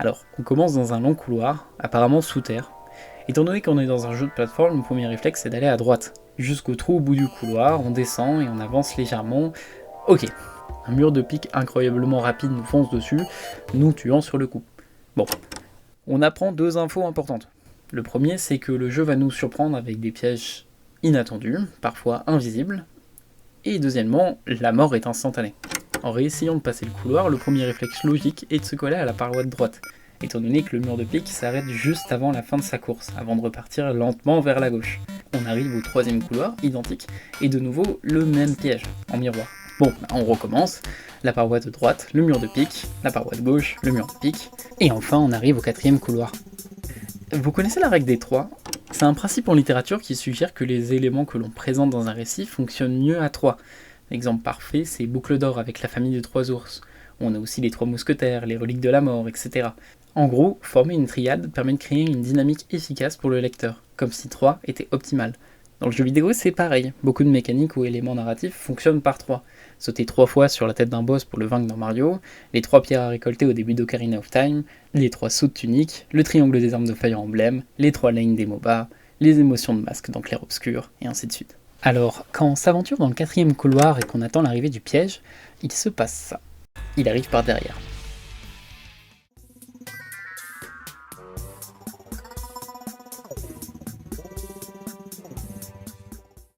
Alors, on commence dans un long couloir, apparemment sous terre. Étant donné qu'on est dans un jeu de plateforme, le premier réflexe c'est d'aller à droite. Jusqu'au trou au bout du couloir, on descend et on avance légèrement. Ok, un mur de pique incroyablement rapide nous fonce dessus, nous tuant sur le coup. Bon, on apprend deux infos importantes. Le premier, c'est que le jeu va nous surprendre avec des pièges inattendus, parfois invisibles. Et deuxièmement, la mort est instantanée. En réessayant de passer le couloir, le premier réflexe logique est de se coller à la paroi de droite, étant donné que le mur de pique s'arrête juste avant la fin de sa course, avant de repartir lentement vers la gauche. On arrive au troisième couloir, identique, et de nouveau le même piège, en miroir. Bon, on recommence, la paroi de droite, le mur de pique, la paroi de gauche, le mur de pique, et enfin on arrive au quatrième couloir. Vous connaissez la règle des trois ? C'est un principe en littérature qui suggère que les éléments que l'on présente dans un récit fonctionnent mieux à trois. L'exemple parfait, c'est Boucle d'or avec la famille des trois ours. On a aussi les trois mousquetaires, les reliques de la mort, etc. En gros, former une triade permet de créer une dynamique efficace pour le lecteur, comme si 3 était optimal. Dans le jeu vidéo, c'est pareil, beaucoup de mécaniques ou éléments narratifs fonctionnent par 3. Sauter 3 fois sur la tête d'un boss pour le vaincre dans Mario, les 3 pierres à récolter au début d'Ocarina of Time, les 3 sauts de tunique, le triangle des armes de Fire Emblem, les 3 lanes des MOBA, les émotions de masque dans Clair Obscur, et ainsi de suite. Alors, quand on s'aventure dans le quatrième couloir et qu'on attend l'arrivée du piège, il se passe ça. Il arrive par derrière.